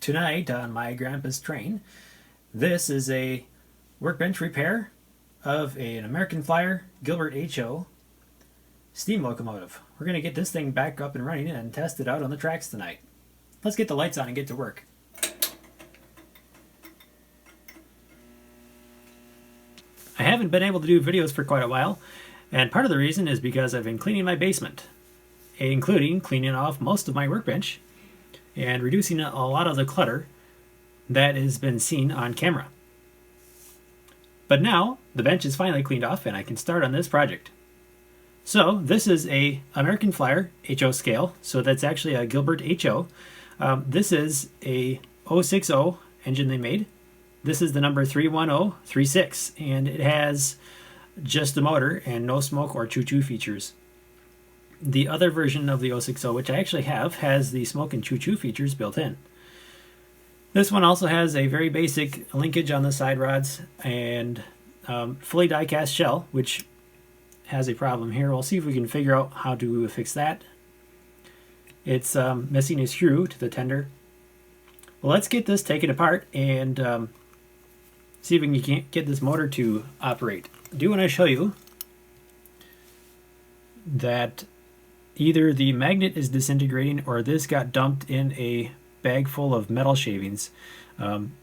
Tonight on my grandpa's train, this is a workbench repair of an American Flyer Gilbert HO steam locomotive. We're going to get this thing back up and running and test it out on the tracks tonight. Let's get the lights on and get to work. I haven't been able to do videos for quite a while, and part of the reason is because I've been cleaning my basement, including cleaning off most of my workbench and reducing a lot of the clutter that has been seen on camera. But now the bench is finally cleaned off and I can start on this project. So this is a American Flyer HO scale, so that's actually a Gilbert HO. This is a 060 engine they made. This is the number 31036, and it has just the motor and no smoke or choo-choo features. The other version of the 060, which I actually have, has the smoke and choo-choo features built in. This one also has a very basic linkage on the side rods and fully die-cast shell, which has a problem here. We'll see if we can figure out how to fix that. It's missing a screw to the tender. Well, let's get this taken apart and see if we can get this motor to operate. I do want to show you that either the magnet is disintegrating or this got dumped in a bag full of metal shavings.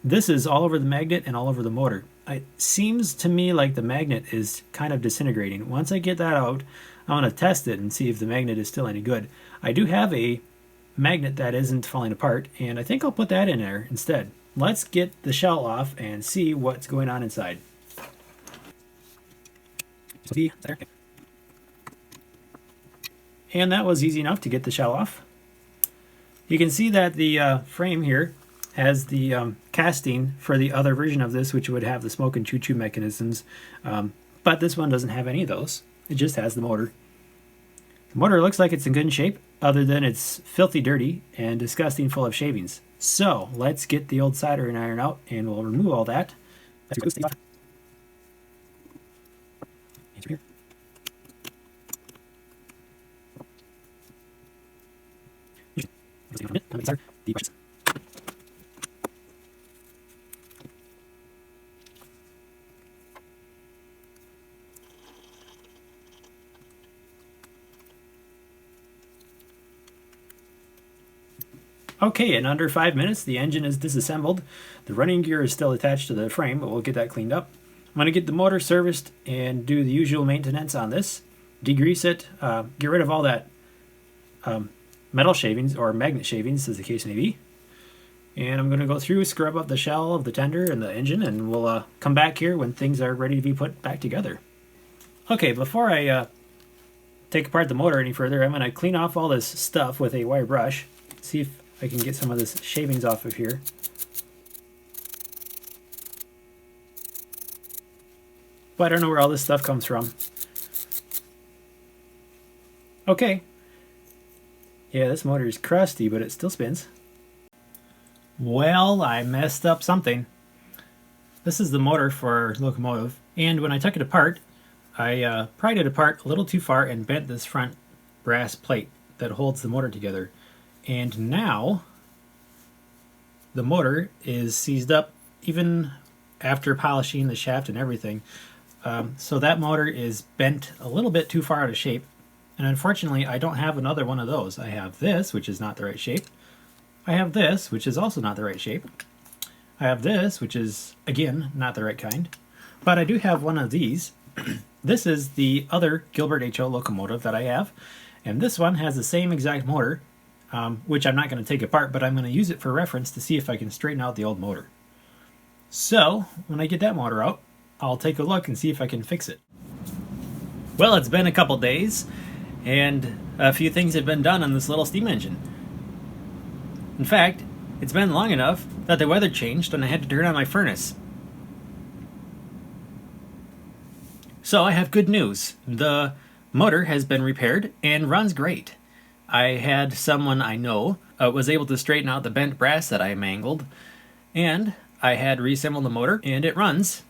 This is all over the magnet and all over the motor. It seems to me like the magnet is kind of disintegrating. Once I get that out, I'm going to test it and see if the magnet is still any good. I do have a magnet that isn't falling apart, and I think I'll put that in there instead. Let's get the shell off and see what's going on inside. And that was easy enough to get the shell off. You can see that the frame here has the casting for the other version of this, which would have the smoke and choo-choo mechanisms, but this one doesn't have any of those. It just has the motor. The motor looks like it's in good shape, other than it's filthy dirty and disgusting full of shavings. So let's get the old soldering iron out and we'll remove all that. Okay, in under 5 minutes, the engine is disassembled. The running gear is still attached to the frame, but we'll get that cleaned up. I'm going to get the motor serviced and do the usual maintenance on this. Degrease it, get rid of all that metal shavings, or magnet shavings, as the case may be. And I'm going to go through, scrub up the shell of the tender and the engine, and we'll come back here when things are ready to be put back together. Okay, before I take apart the motor any further, I'm going to clean off all this stuff with a wire brush. See if I can get some of this shavings off of here. But I don't know where all this stuff comes from. Okay. Yeah, this motor is crusty, but it still spins. Well, I messed up something. This is the motor for our locomotive, and when I took it apart, I pried it apart a little too far and bent this front brass plate that holds the motor together. And now the motor is seized up even after polishing the shaft and everything. So that motor is bent a little bit too far out of shape. And unfortunately, I don't have another one of those. I have this, which is not the right shape. I have this, which is also not the right shape. I have this, which is, again, not the right kind. But I do have one of these. This is the other Gilbert HO locomotive that I have. And this one has the same exact motor, which I'm not going to take apart, but I'm going to use it for reference to see if I can straighten out the old motor. So, when I get that motor out, I'll take a look and see if I can fix it. Well, it's been a couple days, and a few things have been done on this little steam engine. In fact, it's been long enough that the weather changed and I had to turn on my furnace. So I have good news. The motor has been repaired and runs great. I had someone I know was able to straighten out the bent brass that I mangled, and I had reassembled the motor, and it runs.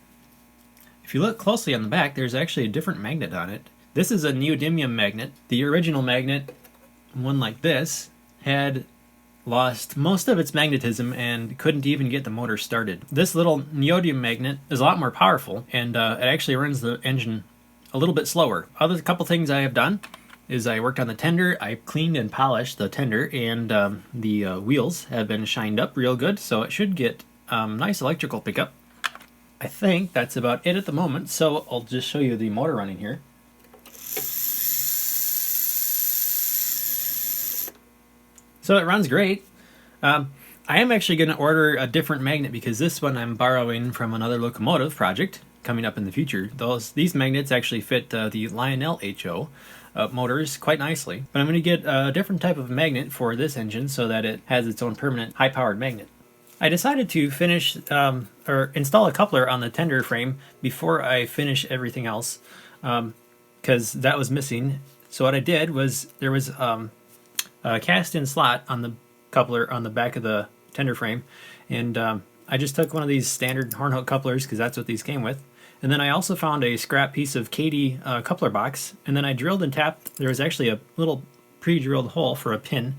If you look closely on the back, there's actually a different magnet on it. This is a neodymium magnet. The original magnet, one like this, had lost most of its magnetism and couldn't even get the motor started. This little neodymium magnet is a lot more powerful, and it actually runs the engine a little bit slower. Other couple things I have done is I worked on the tender. I cleaned and polished the tender, and the wheels have been shined up real good, so it should get nice electrical pickup. I think that's about it at the moment, so I'll just show you the motor running here. So it runs great. I am actually going to order a different magnet because this one I'm borrowing from another locomotive project coming up in the future. These magnets actually fit the Lionel HO motors quite nicely. But I'm going to get a different type of magnet for this engine so that it has its own permanent high-powered magnet. I decided to finish or install a coupler on the tender frame before I finish everything else because that was missing. So what I did was there was a cast-in slot on the coupler on the back of the tender frame, and I just took one of these standard horn hook couplers because that's what these came with. And then I also found a scrap piece of Katy coupler box, and then I drilled and tapped. There was actually a little pre-drilled hole for a pin.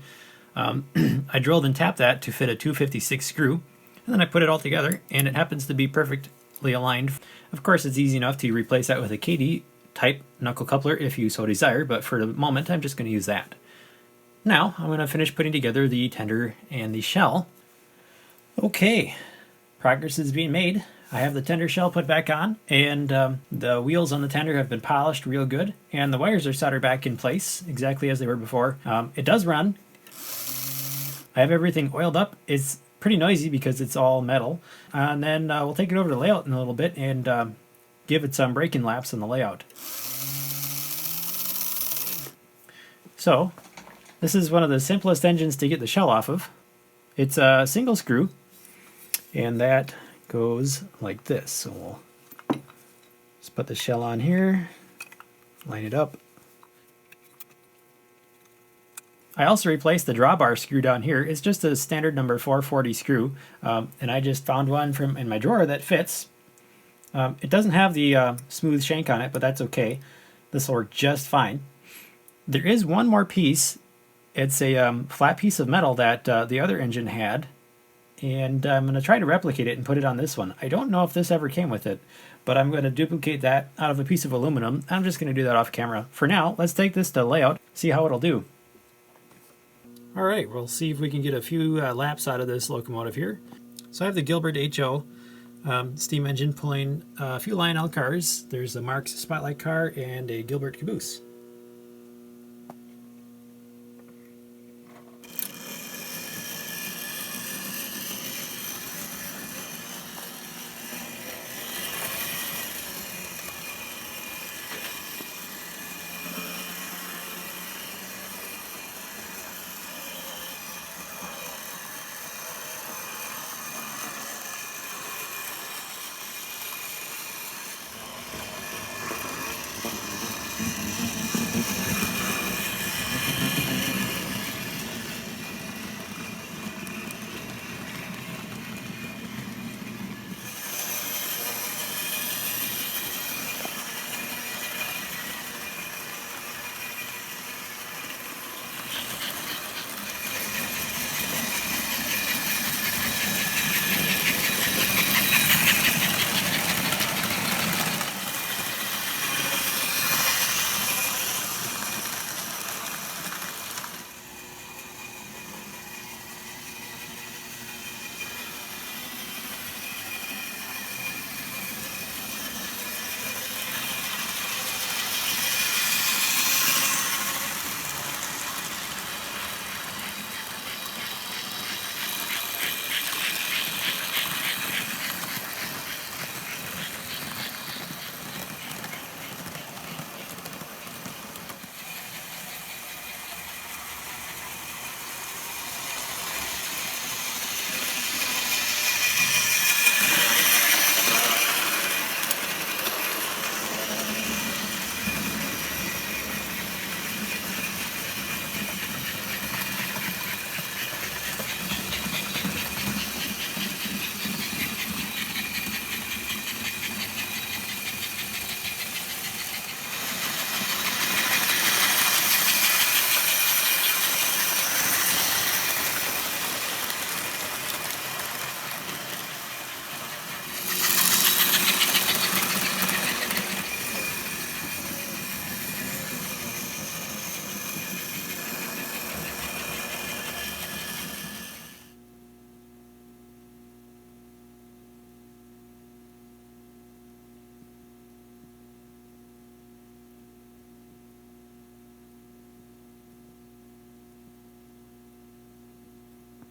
I drilled and tapped that to fit a 256 screw, and then I put it all together, and it happens to be perfectly aligned. Of course, it's easy enough to replace that with a Katy type knuckle coupler if you so desire, but for the moment I'm just going to use that. Now I'm going to finish putting together the tender and the shell. Okay, progress is being made. I have the tender shell put back on, and the wheels on the tender have been polished real good, and the wires are soldered back in place exactly as they were before. It does run. I have everything oiled up. It's pretty noisy because it's all metal. And then we'll take it over to layout in a little bit and give it some braking laps on the layout. So, this is one of the simplest engines to get the shell off of. It's a single screw, and that goes like this. So we'll just put the shell on here, line it up. I also replaced the drawbar screw down here. It's just a standard number 440 screw, and I just found one from in my drawer that fits. It doesn't have the smooth shank on it, but that's okay. This will work just fine. There is one more piece. It's a flat piece of metal that the other engine had, and I'm going to try to replicate it and put it on this one. I don't know if this ever came with it, but I'm going to duplicate that out of a piece of aluminum. I'm just going to do that off camera. For now, let's take this to layout, see how it'll do. Alright, we'll see if we can get a few laps out of this locomotive here. So I have the Gilbert HO steam engine pulling a few Lionel cars. There's a Marx Spotlight car and a Gilbert caboose.